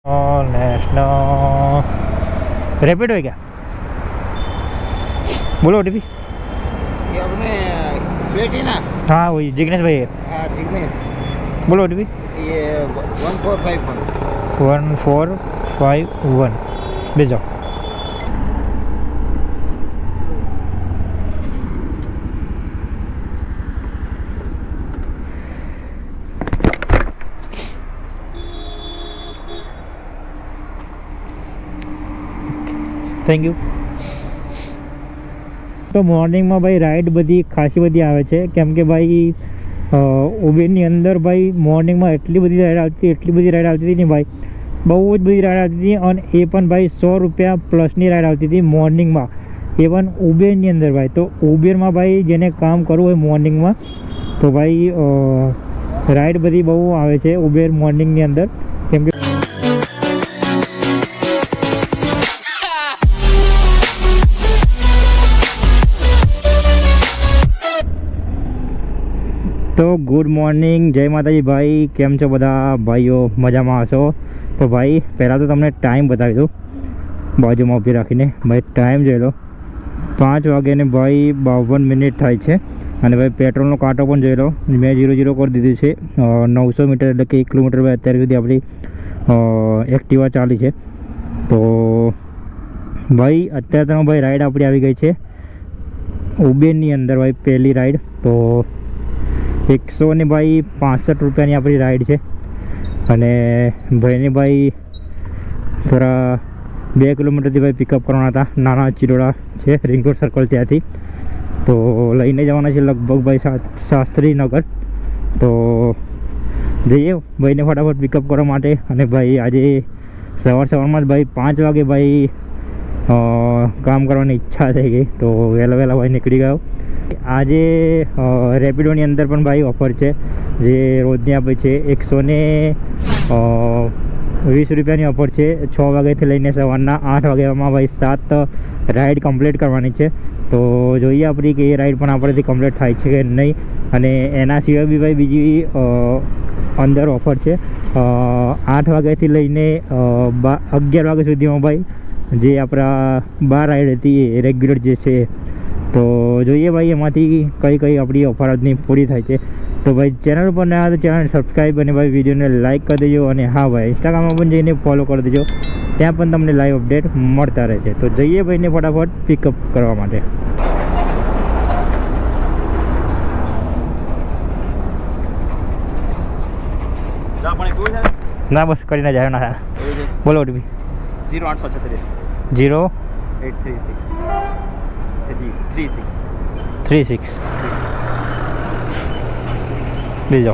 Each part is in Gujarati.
नेशनल रैपिड है क्या? बोलो ओटीपी। ये अपने बेटी ना। हाँ वही जिग्नेश भाई है। हाँ जिग्नेश। बोलो ओटीपी। ये 1451 1451 भेजो। Thank you. તો મોર્નિંગમાં ભાઈ રાઈડ બધી ખાસી બધી આવે છે, કેમ કે ભાઈ ઉબેરની અંદર ભાઈ મોર્નિંગમાં એટલી બધી રાઈડ આવતી હતી ને ભાઈ, બહુ જ બધી રાઈડ આવતી હતી। અને એ પણ ભાઈ 100 રૂપિયા પ્લસની રાઈડ આવતી હતી મોર્નિંગમાં, એ પણ ઉબેરની અંદર ભાઈ। તો ઉબેરમાં ભાઈ જેને કામ કરવું હોય મોર્નિંગમાં તો ભાઈ રાઈડ બધી બહુ આવે છે ઉબેર મોર્નિંગની અંદર, કેમ કે તો ગુડ મોર્નિંગ, જય માતાજી ભાઈ, કેમ છો બધા ભાઈઓ? મજામાં હશો? તો ભાઈ પહેલાં તો તમને ટાઈમ બતાવી દઉં બાજુમાં ઊભી રાખીને। ભાઈ ટાઈમ જોઈ લો, 5 વાગ્યાને ભાઈ 52 મિનિટ થાય છે। અને ભાઈ પેટ્રોલનો કાંટો પણ જોઈ લો, મેં 0 કરી દીધું છે। 900 મીટર એટલે કે 1 કિલોમીટર ભાઈ અત્યાર સુધી આપણી એક્ટિવા ચાલી છે। તો ભાઈ અત્યારે તો ભાઈ રાઈડ આપણી આવી ગઈ છે ઉબેરની અંદર ભાઈ, પહેલી રાઈડ। તો 165 રૂપિયાની આપણી રાઈડ છે। અને ભાઈને ભાઈ થોડા 2 કિલોમીટરથી ભાઈ પિકઅપ કરવાના હતા, નાના ચિલોડા છે રિંગ રોડ સર્કલ ત્યાંથી। તો લઈને જવાના છે લગભગ ભાઈ શાસ્ત્રીનગર। તો જઈએ ભાઈને ફટાફટ પિકઅપ કરવા માટે। અને ભાઈ આજે સવારમાં જ ભાઈ 5 વાગે ભાઈ કામ કરવાની ઈચ્છા થઈ ગઈ, તો વહેલા ભાઈ નીકળી ગયો। આજે રેપિડોની અંદર પણ ભાઈ ઓફર છે જે રોજની આપે છે, 120 રૂપિયાની ઓફર છે। 6 વાગ્યાથી લઈને સવારના 8 વાગ્યામાં ભાઈ 7 રાઈડ કમ્પ્લીટ કરવાની છે। તો જોઈએ આપણી કે એ રાઈડ પણ આપણેથી કમ્પ્લીટ થાય છે કે નહીં। અને એના સિવાય બી ભાઈ બીજી અંદર ઓફર છે 8 વાગ્યાથી લઈને 11 વાગ્યા સુધીમાં ભાઈ, જે આપણા 12 રાઈડ હતી એ રેગ્યુલર જે છે। તો જોઈએ ભાઈ એમાંથી કઈ આપણી ઓફર આજની પૂરી થાય છે। તો ભાઈ ચેનલ પર નયા તો ચેનલ સબસ્ક્રાઈબ અને ભાઈ વિડીયોને લાઇક કરી દેજો। અને હા ભાઈ ઇન્સ્ટાગ્રામમાં પણ જઈને ફોલો કરી દેજો, ત્યાં પણ તમને લાઈવ અપડેટ મળતા રહેશે। તો જઈએ ભાઈને ફટાફટ પિકઅપ કરવા માટે। ના બસ કરીને જાય ના। બોલો ઓટીપી 0836 36 બીજો।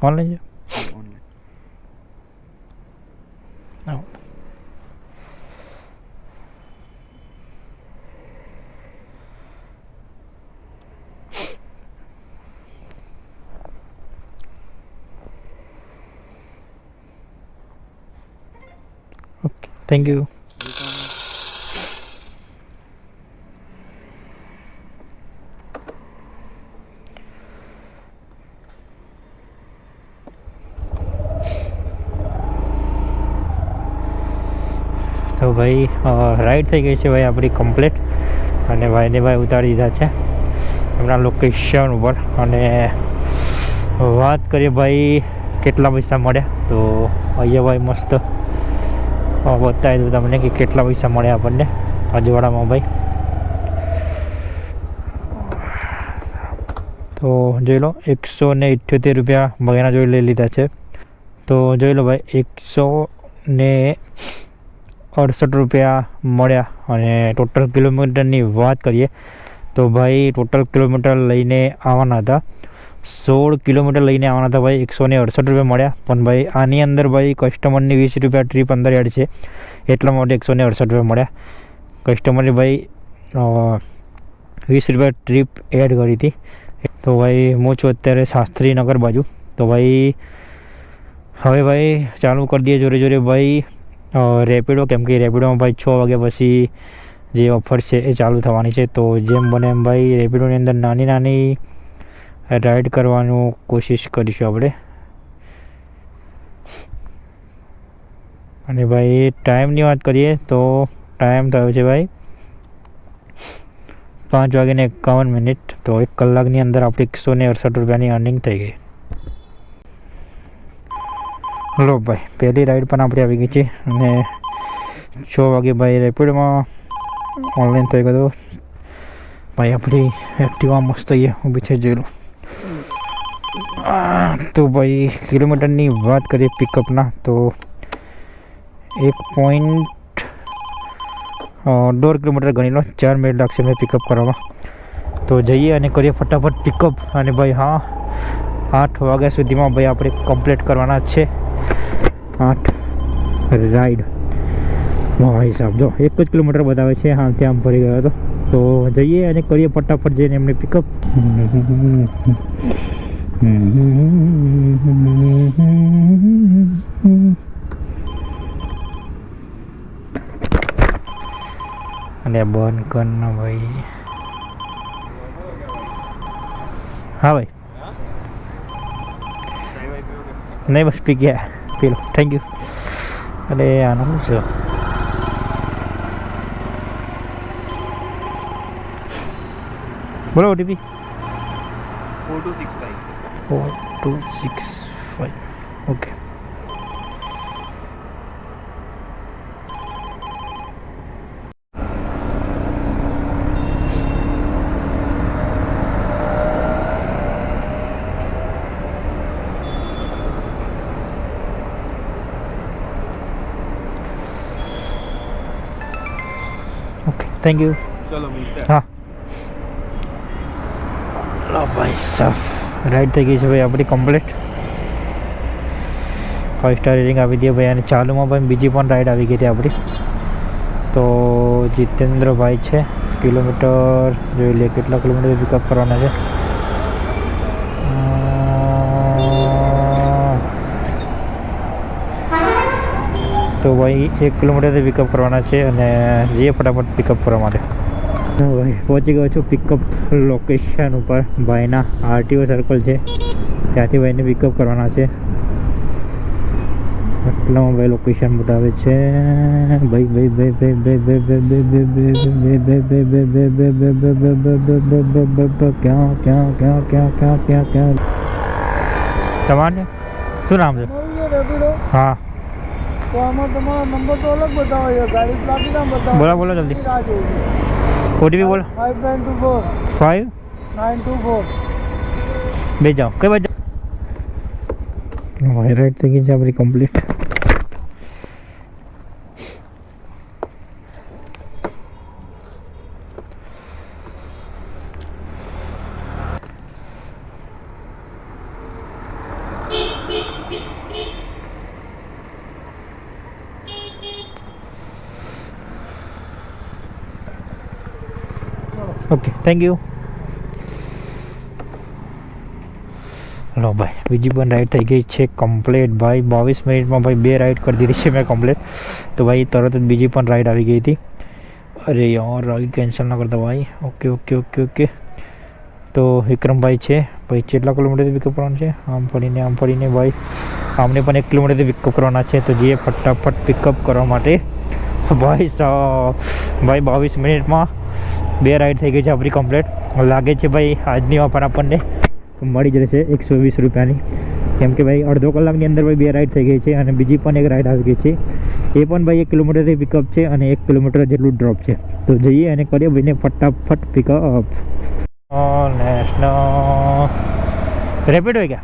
ઓનલાઈન છે ઓકે, થેન્ક યુ। તો ભાઈ રાઈડ થઈ ગઈ છે ભાઈ આપણી કમ્પ્લીટ। અને ભાઈને ભાઈ ઉતારી દીધા છે એમના લોકેશન ઉપર। અને વાત કરીએ ભાઈ કેટલા પૈસા મળ્યા, તો અહીંયા ભાઈ મસ્ત બતાવી દઉં તમને કે કેટલા પૈસા મળ્યા આપણને અજવાડામાં ભાઈ। તો જોઈ લો 178 રૂપિયા મહિના જોઈ લઈ લીધા છે। તો જોઈ લો ભાઈ 168 રૂપિયા મળ્યા। અને ટોટલ કિલોમીટરની વાત કરીએ તો ભાઈ ટોટલ કિલોમીટર લઈને આવવાના હતા 16 કિલોમીટર લઈને આવવાના હતા ભાઈ, 168 રૂપિયા મળ્યા। પણ ભાઈ આની અંદર ભાઈ કસ્ટમરની 20 રૂપિયા ટ્રીપ અંદર એડ છે, એટલા માટે 168 રૂપિયા મળ્યા। કસ્ટમરે ભાઈ 20 રૂપિયા ટ્રીપ એડ કરી હતી। તો ભાઈ હું છું અત્યારે શાસ્ત્રીનગર બાજુ. તો ભાઈ હવે ભાઈ ચાલુ કરી દઈએ જોડે જોડે ભાઈ રેપિડો, કેમ કે રેપિડોમાં ભાઈ 6 વાગ્યા પછી જે ઓફર છે એ ચાલુ થવાની છે. તો જેમ બને એમ ભાઈ રેપિડોની અંદર નાની નાની રાઈડ કરવાનું કોશિશ કરીશું આપણે. અને ભાઈ ટાઈમની વાત કરીએ તો ટાઈમ થયો છે ભાઈ 5:51. તો 1 કલાકની અંદર આપણી 168 રૂપિયાની અર્નિંગ થઈ ગઈ. લો ભાઈ પહેલી રાઈડ પણ આપણી આવી ગઈ છે અને 6 વાગે ભાઈ રેપિડોમાં ઓનલાઈન થઈ ગયો ભાઈ. આપણી એક્ટિવા મસ્ત અહીંયા ઊભી છે જોઈ લો. તો ભાઈ કિલોમીટરની વાત કરીએ પિકઅપના તો 1.5 કિલોમીટર ગણી લો, 4 મિનિટ લાગશે મેં પિકઅપ કરવામાં. તો જઈએ અને કરીએ ફટાફટ પિકઅપ. અને ભાઈ હા 8 વાગ્યા સુધીમાં ભાઈ આપણે કમ્પ્લીટ કરવાના છે 8 રાઈડ. ભાઈ સાહેબ જો 1 જ કિલોમીટર બતાવે છે, હા ત્યાં ભરી ગયો હતો. તો જઈએ અને કરીએ ફટાફટ જઈને એમને પિકઅપ. અને બંધ કરના ભાઈ. હા ભાઈ નહીં બસ પી ગયા પી લો, થેન્ક યુ. અરે આનો શું છે બોલો OTP 4265 okay. Okay thank you. चलो मिलते हैं. हाँ लो भाई साहब राइड થઈ ગઈ છે ભાઈ આપણી કમ્પ્લીટ. 5 સ્ટાર રેટિંગ આપી દઈએ ભાઈ. અને ચાલુમાં ભાઈ બીજી પણ રાઈડ આવી ગઈ હતી આપણી. તો જીતેન્દ્રભાઈ છે, કિલોમીટર જોઈ લે કેટલા કિલોમીટર પિકઅપ કરવાના છે. તો ભાઈ 1 કિલોમીટરથી પિકઅપ કરવાના છે અને જઈએ ફટાફટ પિકઅપ કરવા માટે. ભાઈ પહોંચી ગયો છું પિકઅપ લોકેશન ઉપર. ભાઈના આરટીઓ સર્કલ છે ત્યાંથી ભાઈને પિકઅપ કરવાના છે. આટલામાં ભાઈ લોકેશન બતાવે છે ભાઈ ભાઈ ભાઈ ભાઈ ભાઈ ભાઈ ક્યાં ક્યાં ક્યાં ક્યાં ક્યાં ક્યાં ક્યાં તમારે શું નામ છે? હા તો આમાં તમારો નંબર તો અલગ બતાવે છે, ગાડી પ્લાટિનમ બતાવે. બોલો બોલો જલ્દી. ઓટીપી બોલો. 5924 5924 બે જાઓ કઈ બાજુ ભાઈ રાઈડ થઈ ગઈ છે આપણી કમ્પ્લીટ. Okay thank you. લો ભાઈ બીજી પણ રાઈડ થઈ ગઈ છે કમ્પ્લીટ ભાઈ. 22 મિનિટમાં ભાઈ 2 રાઈડ કરી દીધી છે મેં કમ્પ્લીટ. તો ભાઈ તરત જ બીજી પણ રાઈડ આવી ગઈ હતી. અરે યાર રાઈડ કેન્સલ ના કરતા ભાઈ. Okay okay okay okay. તો વિક્રમભાઈ છે ભાઈ. કેટલા કિલોમીટરથી પિકઅપ કરવાનું છે? આમ ફરીને ભાઈ આમને પણ 1 કિલોમીટરથી પિકઅપ કરવાના છે. તો જઈએ ફટાફટ પિકઅપ કરવા માટે ભાઈ. ભાઈ 22 મિનિટમાં 2 રાઈડ થઈ ગઈ છે આપણી કમ્પ્લીટ. લાગે છે ભાઈ આજની ઓફર આપણને મળી જશે 120 રૂપિયાની, કેમ કે ભાઈ અડધો કલાકની અંદર ભાઈ 2 રાઈડ થઈ ગઈ છે અને બીજી પણ 1 રાઈડ આવી ગઈ છે. એ પણ ભાઈ 1 કિલોમીટરથી પિકઅપ છે અને 1 કિલોમીટર જેટલું ડ્રોપ છે. તો જઈએ અને કરીએ ભાઈને ફટાફટ પિકઅપ. નેશનલ રેપિડ હોય क्या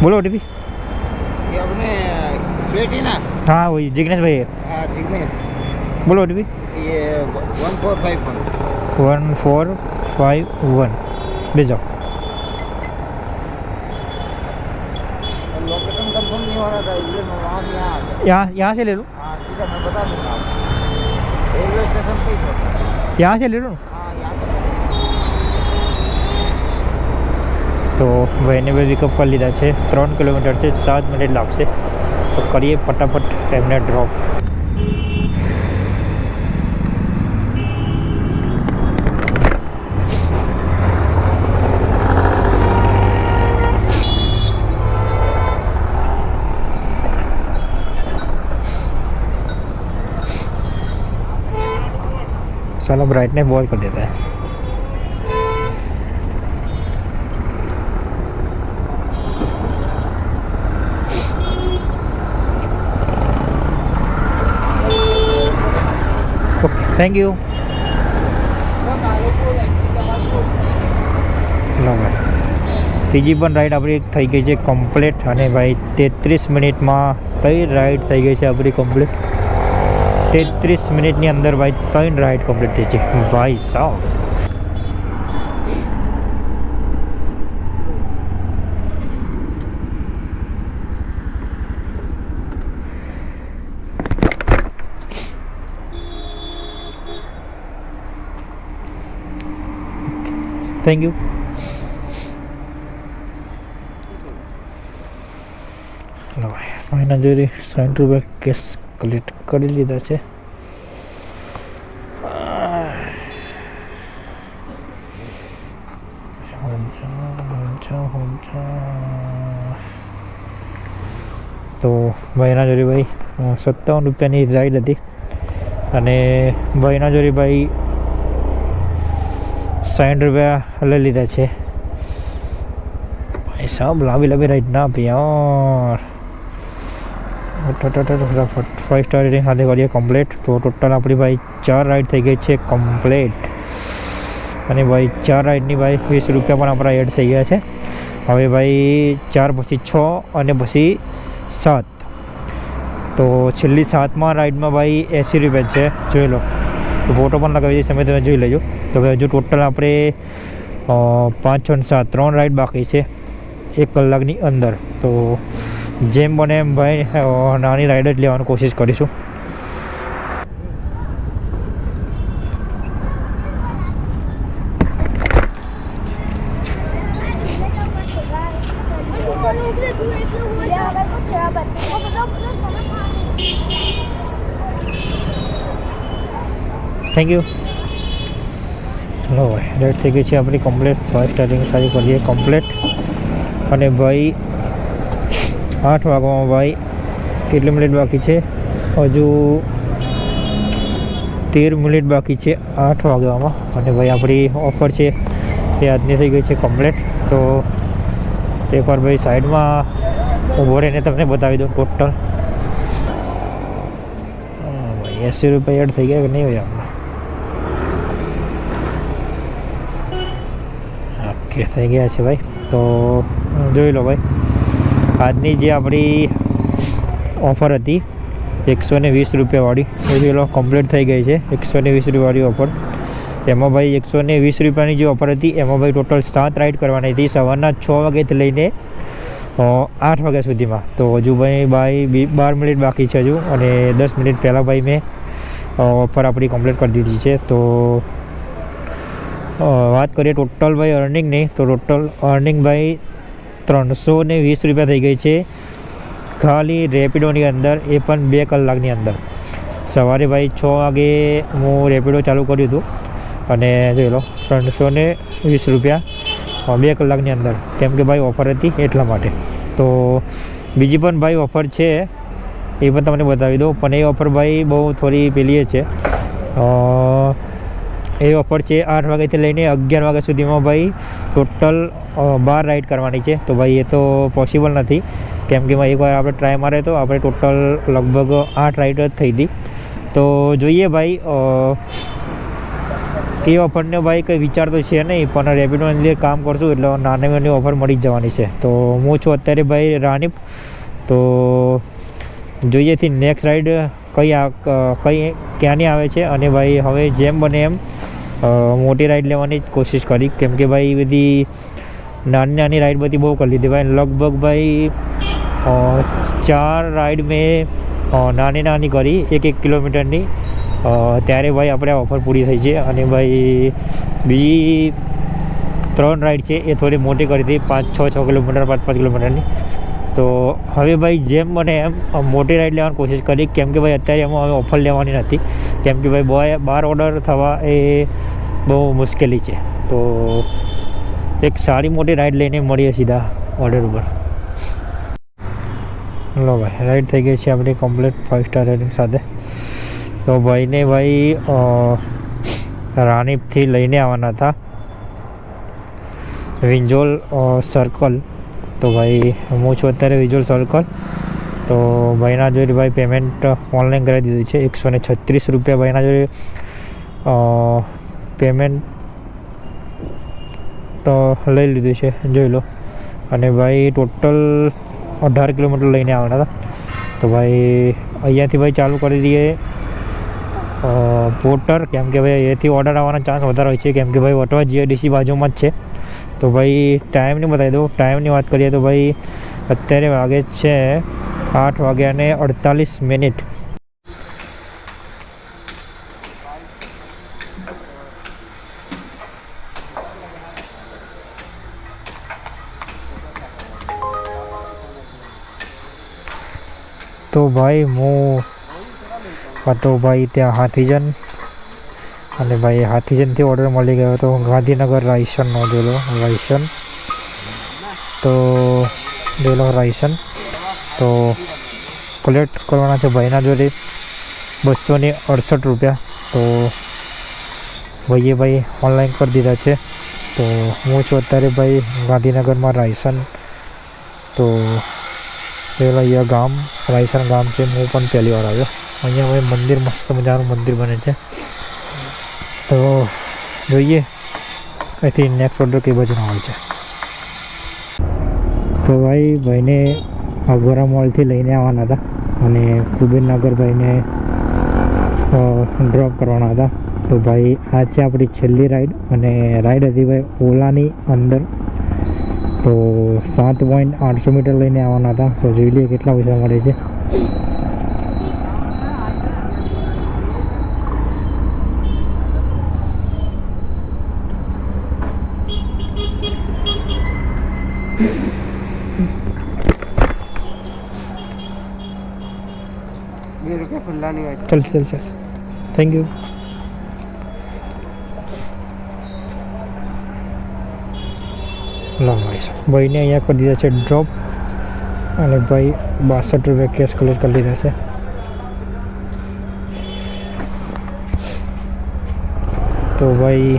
बोलो ओटीपी. ये अपने प्लेटिना. हाँ वही जिग्नेश भाई है. हाँ जिग्नेश. बोलो ओटीपी. ये 1451. 1451 ले जाओ. लोकेशन कंफर्म नहीं हो रहा था इसलिए मैं वहाँ से यहाँ आ गया. यहाँ से ले लो. हाँ ठीक है मैं बता दूँगा आपको. रेलवे स्टेशन पे ही होता है. यहाँ से ले लो. हाँ यहाँ से. તો ભાઈને બે પિકઅપ કરી લીધા છે. 3 કિલોમીટર છે, 7 મિનિટ લાગશે. તો કરીએ ફટાફટ એમને ડ્રોપ. चलो ब्राइटनेस बॉल कर देता है. Okay, thank you. लो भाई, બીજી પણ રાઈડ આપણી થઈ ગઈ છે કમ્પ્લીટ. અને ભાઈ 33 મિનિટમાં કઈ રાઈડ થઈ ગઈ છે આપણી કમ્પ્લીટ. 33 મિનિટની અંદર ભાઈ 3 રાઈડ કમ્પ્લીટ થઈ છે ભાઈ સાહેબ. Thank you. મહિના જોડી 60 રૂપિયા કેશ કલેક્ટ કરી લીધા છે. તો ભાઈના જોડી ભાઈ 57 રૂપિયાની રાઈડ હતી. અને ભાઈના જોડી ભાઈ 60 રૂપિયા લઈ લીધા છે. ભાઈ સાહેબ લાંબી રાઈડ ના આપી યાર. ફટાફટ 5 સ્ટાર રેટિંગ સાથે કરીએ કમ્પ્લીટ. તો ટોટલ આપણી ભાઈ 4 રાઈડ થઈ ગઈ છે કમ્પ્લીટ. અને ભાઈ 4 રાઈડની ભાઈ 20 રૂપિયા પણ આપણા એડ થઈ ગયા છે. હવે ભાઈ 4 પછી 6 અને પછી 7. તો છેલ્લી 7મા રાઈડમાં ભાઈ 80 રૂપિયા છે, જોઈ લો. તો ફોટો પણ લગાવી દઈશ, તમે જોઈ લેજો. તો ભાઈ હજુ ટોટલ આપણે 5, 6, 7 3 રાઈડ બાકી છે 1 કલાકની અંદર. તો જેમ બને એમ ભાઈ નાની રાઈડ જ લેવાની કોશિશ કરીશું. Thank you. ચલો ભાઈ રાઈડ થઈ ગઈ છે આપણી કમ્પ્લીટ. 5 સ્ટાર્ટિંગ સારી કરીએ કમ્પ્લીટ. અને ભાઈ 8 વાગવામાં ભાઈ કેટલી મિનિટ બાકી છે? હજુ 13 મિનિટ બાકી છે 8 વાગવામાં. અને ભાઈ આપણી ઓફર છે એ આજની થઈ ગઈ છે કમ્પ્લીટ. તો એકવાર ભાઈ સાઈડમાં ઊભો રહીને તમને બતાવી દઉં ટોટલ. ભાઈ 80 રૂપિયા એડ થઈ ગયા કે નહીં હોય આપણે? ઓકે થઈ ગયા છે ભાઈ. તો જોઈ લો ભાઈ, આજની જે આપણી ઓફર હતી 120 રૂપિયાવાળી, એ જોઈ લો કમ્પ્લીટ થઈ ગઈ છે. 120 રૂપિયાવાળી ઓફર. એમાં ભાઈ 120 રૂપિયાની જે ઓફર હતી એમાં ભાઈ ટોટલ 7 રાઈડ કરવાની હતી સવારના 6 વાગ્યાથી લઈને 8 વાગ્યા સુધીમાં. તો હજુ ભાઈ 12 મિનિટ બાકી છે હજુ. અને 10 મિનિટ પહેલાં ભાઈ મેં ઓફર આપણી કમ્પ્લીટ કરી દીધી છે. તો વાત કરીએ ટોટલ ભાઈ અર્નિંગની, તો ટોટલ અર્નિંગ ભાઈ 320 રૂપિયા થઈ ગઈ છે ખાલી રેપિડોની અંદર, એ પણ 2 કલાકની અંદર. સવારે ભાઈ 6 વાગે હું રેપિડો ચાલુ કર્યું હતું અને જોઈ લો 320 રૂપિયા 2 કલાકની અંદર, કેમ કે ભાઈ ઓફર હતી એટલા માટે. તો બીજી પણ ભાઈ ઓફર છે એ પણ તમને બતાવી દઉં, પણ એ ઓફર ભાઈ બહુ થોડી પેલી છે. એ ઓફર છે 8 વાગ્યાથી લઈને 11 વાગ્યા સુધીમાં ભાઈ ટોટલ 12 રાઈડ કરવાની છે. તો ભાઈ એ તો પોસિબલ નથી, કેમ કે એકવાર આપણે ટ્રાય મારે તો આપણે ટોટલ લગભગ 8 રાઈડ જ થઈ હતી. તો જોઈએ ભાઈ એ ઓફરને ભાઈ કંઈ વિચાર તો છે નહીં, પણ રેપિડોની અંદર કામ કરશું એટલે નાની નાની ઓફર મળી જ જવાની છે. તો હું છું અત્યારે ભાઈ રાનીપ. તો જોઈએથી નેક્સ્ટ રાઈડ કઈ ક્યાંની આવે છે. અને ભાઈ હવે જેમ બને એમ મોટી રાઈડ લેવાની જ કોશિશ કરી, કેમ કે ભાઈ બધી નાની રાઈડ બધી બહુ કરી લીધી ભાઈ. લગભગ ભાઈ 4 રાઈડ મેં નાની કરી 1 કિલોમીટરની. ત્યારે ભાઈ આપણે ઓફર પૂરી થઈ છે. અને ભાઈ બીજી 3 રાઈડ છે એ થોડી મોટી કરી હતી, 5-6 કિલોમીટર 5-5 કિલોમીટરની. તો હવે ભાઈ જેમ બને એમ મોટી રાઈડ લેવાની કોશિશ કરી, કેમ કે ભાઈ અત્યારે એમાં હવે ઓફર લેવાની નથી, કેમ કે ભાઈ 12 ઓર્ડર થવા એ બહુ મુશ્કેલી છે. તો એક સારી મોટી રાઈડ લઈને મળીએ સીધા ઓર્ડર ઉપર. લો ભાઈ રાઈડ થઈ ગઈ છે આપણી કમ્પ્લીટ 5 સ્ટાર રેટિંગ સાથે. તો ભાઈને ભાઈ રાણીપથી લઈને આવવાના હતા વિંજોલ સર્કલ. તો ભાઈ હું છું અત્યારે વિંજોલ સર્કલ. તો ભાઈના જોડે ભાઈ પેમેન્ટ ઓનલાઈન કરાવી દીધું છે, 136 રૂપિયા ભાઈના જોડે પેમેન્ટ તો લઈ લીધું છે, જોઈ લો. અને ભાઈ ટોટલ 18 કિલોમીટર લઈને આવવાના હતા. તો ભાઈ અહીંયાથી ભાઈ ચાલુ કરી દઈએ પોર્ટર, કેમ કે ભાઈ અહીંયાથી ઓર્ડર આવવાના ચાન્સ વધારે હોય છે, કેમ કે ભાઈ વટવા જીઆઈડીસી બાજુમાં જ છે. તો ભાઈ ટાઈમની બતાવી દઉં. ટાઈમની વાત કરીએ તો ભાઈ અત્યારે વાગે છે 8:48. તો ભાઈ હું હતો ભાઈ ત્યાં હાથીજન, અને ભાઈ હાથીજનથી ઓર્ડર મળી ગયો હતો ગાંધીનગર રાયસનનો. જોલો રાયસન, તો જોલો રાયસન. તો કલેક્ટ કરવાના છે ભાઈના જોડે 268 રૂપિયા. તો ભાઈએ ભાઈ ઓનલાઈન કરી દીધા છે. તો હું છું અત્યારે ભાઈ ગાંધીનગરમાં રાયસન. તો પેલા અહીંયા ગામ રાયસન ગામ છે, હું પણ પહેલી વાર આવ્યો. અહીંયા ભાઈ મંદિર મસ્ત મજાનું મંદિર બને છે. તો જોઈએ અહીંથી નેક્સ્ટ ઓર્ડર કઈ બાજુનો આવે છે. તો ભાઈને અગોરા મોલથી લઈને આવવાના હતા અને કુબેરનગર ભાઈને ડ્રોપ કરવાના હતા. તો ભાઈ આ છે આપણી છેલ્લી રાઈડ, અને રાઈડ હતી ભાઈ ઓલાની અંદર. તો 7.800 મીટર લઈને આવવાના હતા. તો જોઈ લઈએ કેટલા પૈસા મળે છે. ₹2 खुला नहीं है. चल थैंक यू. ભાઈને અહીંયા કરી દીધા છે ડ્રોપ, અને ભાઈ 62 રૂપિયા કેશ કલેક્ટ કરી લીધા છે. તો ભાઈ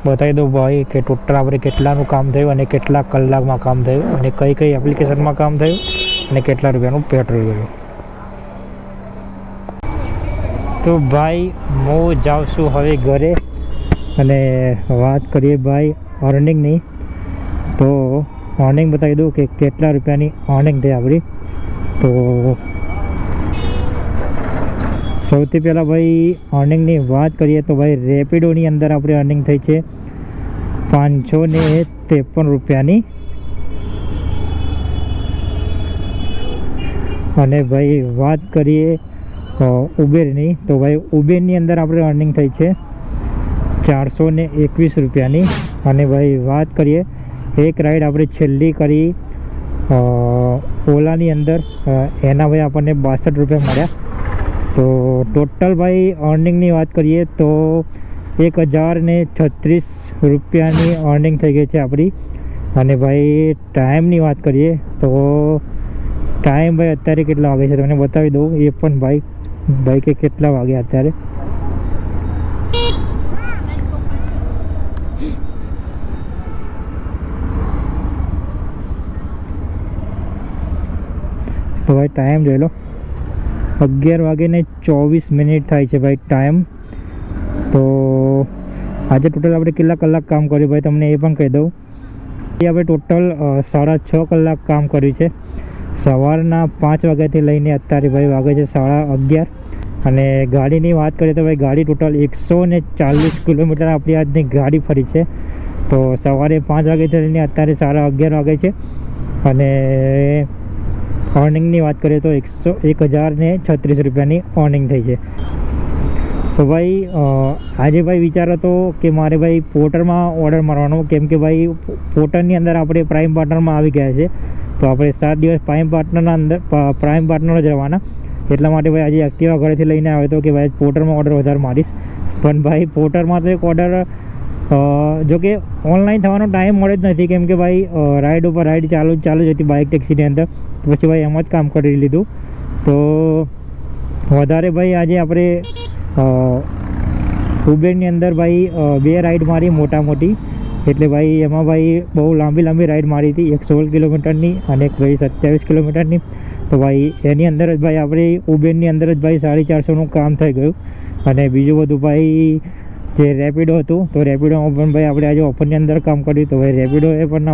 બતાવી દઉં ભાઈ કે ટોટલ આપણે કેટલાનું કામ થયું અને કેટલા કલાકમાં કામ થયું અને કઈ કઈ એપ્લિકેશનમાં કામ થયું અને કેટલા રૂપિયાનું પેટ્રોલ ગયું. તો ભાઈ હું જાઉં છું હવે ઘરે, અને વાત કરીએ ભાઈ અર્નિંગની. તો અર્નિંગ બતાવી દઉં કે કેટલા રૂપિયાની અર્નિંગ થઈ આપણી. તો સૌથી પહેલાં ભાઈ અર્નિંગની વાત કરીએ તો ભાઈ રેપિડોની અંદર આપણે અર્નિંગ થઈ છે 553 રૂપિયાની. અને ભાઈ વાત કરીએ ઉબેરની, તો ભાઈ ઉબેરની અંદર આપણે અર્નિંગ થઈ છે 421 રૂપિયાની. અને ભાઈ વાત કરીએ એક રાઈડ આપણે છેલ્લી કરી ઓલાની અંદર, એના ભાઈ આપણને 62 રૂપિયા મળ્યા. તો ટોટલ ભાઈ અર્નિંગની વાત કરીએ તો 1036 રૂપિયાની અર્નિંગ થઈ ગઈ છે આપણી. અને ભાઈ ટાઈમની વાત કરીએ તો ટાઈમ ભાઈ અત્યારે કેટલા વાગે છે તમને બતાવી દઉં એ પણ. ભાઈ કે કેટલા વાગ્યા અત્યારે. તો ભાઈ ટાઈમ જોઈ લો, 11:24 થાય છે ભાઈ ટાઈમ. તો આજે ટોટલ આપણે કેટલા કલાક કામ કર્યું ભાઈ તમને એ પણ કહી દઉં. આપણે ટોટલ 6.5 કલાક કામ કર્યું છે. સવારના 5 વાગ્યાથી લઈને અત્યારે ભાઈ વાગે છે 11:30. અને ગાડીની વાત કરીએ તો ભાઈ ગાડી ટોટલ 140 કિલોમીટર આપણી આજની ગાડી ફરી છે. તો સવારે 5 વાગ્યાથી લઈને અત્યારે 11:30 વાગે છે અને અર્નિંગની વાત કરીએ તો 1036 રૂપિયાની અર્નિંગ થઈ છે. તો ભાઈ આજે ભાઈ વિચાર હતો કે મારે ભાઈ પોર્ટરમાં ઓર્ડર મારવાનો, કેમ કે ભાઈ પોર્ટરની અંદર આપણે પ્રાઇમ પાર્ટનરમાં આવી ગયા છે. તો આપણે 7 દિવસ પ્રાઇમ પાર્ટનર જ રહેવાના. એટલા માટે ભાઈ આજે એક્ટિવા ઘરેથી લઈને આવ્યો હતો કે ભાઈ પોર્ટરમાં ઓર્ડર વધારે મારીશ. પણ ભાઈ પોર્ટરમાં તો એક ઓર્ડર જો કે ઓનલાઈન થવાનો ટાઈમ મળે જ નથી, કેમ કે ભાઈ રાઈડ ઉપર રાઈડ ચાલુ જ હતી બાઇક ટેક્સીની અંદર. પછી ભાઈ એમ જ કામ કરી લીધું. તો વધારે ભાઈ આજે આપણે ઉબેરની અંદર ભાઈ 2 રાઈડ મારી મોટી. એટલે ભાઈ એમાં ભાઈ બહુ લાંબી રાઈડ મારી હતી, 16 કિલોમીટરની અને એક ભાઈ 27 કિલોમીટરની. તો ભાઈ એની અંદર જ ભાઈ આપણે ઉબેરની અંદર જ ભાઈ 450નું કામ થઈ ગયું. અને બીજું બધું ભાઈ જે રેપિડો હતું, તો રેપિડોમાં પણ ભાઈ આપણે આજે ઓફરની અંદર કામ કર્યું. તો ભાઈ રેપિડોએ પણ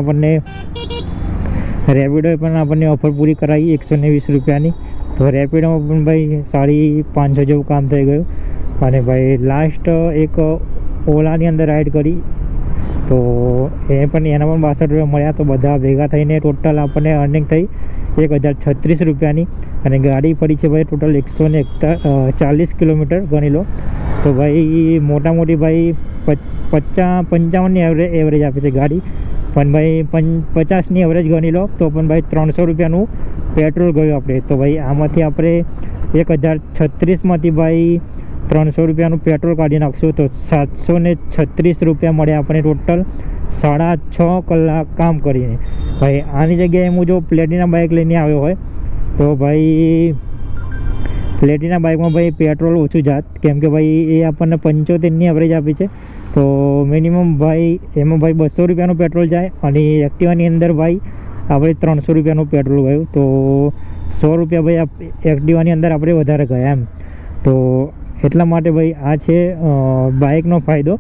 આપણને ઓફર પૂરી કરાવી 120 રૂપિયાની. તો રેપિડોમાં પણ ભાઈ 550 જેવું કામ થઈ ગયું. અને ભાઈ લાસ્ટ એક ઓલાની અંદર રાઈડ કરી, તો એના પણ 62 રૂપિયા મળ્યા. તો બધા ભેગા થઈને ટોટલ આપણને અર્નિંગ થઈ 1036 રૂપિયાની. અને ગાડી ફરી છે ભાઈ ટોટલ 140 કિલોમીટર ગણી લો. તો ભાઈ મોટી ભાઈ 55ની એવરેજ આપે છે ગાડી. પણ ભાઈ 50ની એવરેજ ગણી લો તો પણ ભાઈ 300 રૂપિયાનું પેટ્રોલ ગયું આપણે. તો ભાઈ આમાંથી આપણે 1036માંથી ભાઈ 300 રૂપિયાનું પેટ્રોલ કાઢી નાખશું તો 736 રૂપિયા મળે આપણે ટોટલ 6.5 કલાક કામ કરીને. ભાઈ આની જગ્યાએ હું જો પ્લેટિના બાઇક લઈને આવ્યો હોય તો ભાઈ પ્લેટિના બાઇકમાં ભાઈ પેટ્રોલ ઓછું જાત, કેમ કે ભાઈ એ આપણને 75ની એવરેજ આપી છે. તો મિનિમમ ભાઈ એમાં ભાઈ 200 રૂપિયાનું પેટ્રોલ જાય અને એક્ટિવાની અંદર ભાઈ આપણે 300 રૂપિયાનું પેટ્રોલ ગયું. તો 100 રૂપિયા ભાઈ એક્ટિવાની અંદર આપણે વધારે ગયા એમ. તો એટલા માટે ભાઈ આ છે બાઇકનો ફાયદો,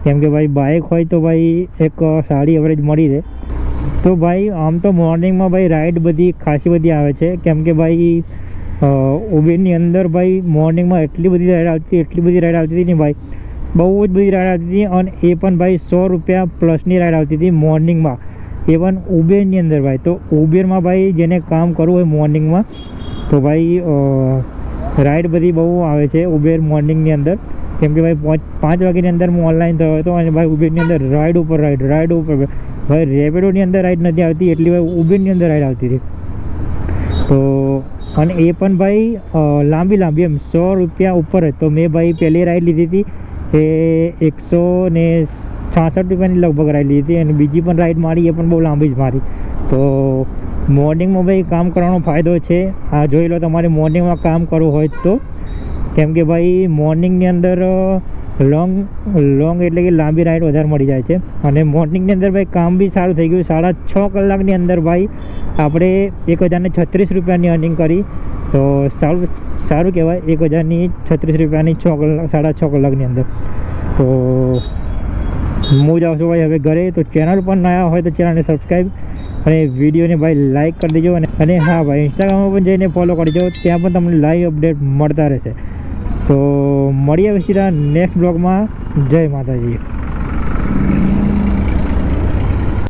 કેમ કે ભાઈ બાઇક હોય તો ભાઈ એક સારી એવરેજ મળી રહે. તો ભાઈ આમ તો મોર્નિંગમાં ભાઈ રાઈડ ખાસી બધી આવે છે, કેમ કે ભાઈ ઉબેરની અંદર ભાઈ મોર્નિંગમાં એટલી બધી રાઈડ આવતી હતી ને ભાઈ, બહુ જ બધી રાઈડ આવતી હતી. અને એ પણ ભાઈ 100 રૂપિયા પ્લસની રાઈડ આવતી હતી મોર્નિંગમાં, એ પણ ઉબેરની અંદર ભાઈ. તો ઉબેરમાં ભાઈ જેને કામ કરવું હોય મોર્નિંગમાં તો ભાઈ રાઈડ બધી બહુ આવે છે ઉબેર મોર્નિંગની અંદર, કેમ કે ભાઈ 5 વાગ્યાની અંદર હું ઓનલાઈન થયો હતો. અને ભાઈ ઉબેરની અંદર રાઈડ ઉપર ભાઈ રેપિડોની અંદર રાઈડ નથી આવતી, એટલી ભાઈ ઉબેરની અંદર રાઈડ આવતી હતી. તો અને એ પણ ભાઈ લાંબી એમ 100 રૂપિયા ઉપર જ. તો મેં ભાઈ પહેલી રાઈડ લીધી હતી એ 166 રૂપિયાની લગભગ રાઈડ લીધી હતી. અને બીજી પણ રાઈડ મારી એ પણ બહુ લાંબી જ મારી. તો મોર્નિંગમાં ભાઈ કામ કરવાનો ફાયદો છે. આ જોઈ લો, તમારે મોર્નિંગમાં કામ કરવું હોય તો, કેમ કે ભાઈ મોર્નિંગની અંદર લોંગ એટલે કે લાંબી રાઈડ વધારે મળી જાય છે. અને મોર્નિંગની અંદર ભાઈ કામ બી સારું થઈ ગયું. 6.5 કલાકની અંદર ભાઈ આપણે 1036 રૂપિયાની અર્નિંગ કરી. તો સારું કહેવાય 1036 રૂપિયાની 6.5 કલાકની અંદર. તો હું જાઉં છું ભાઈ હવે ઘરે. તો ચેનલ પર નયા હોય તો ચેનલને સબસ્ક્રાઈબ અને વિડીયોને ભાઈ લાઈક કરી દેજો. અને હા ભાઈ ઇન્સ્ટાગ્રામમાં પણ જઈને ફોલો કરજો, ત્યાં પણ તમને લાઈવ અપડેટ મળતા રહેશે. તો મળીએ સીધા નેક્સ્ટ બ્લોગમાં. જય માતાજી.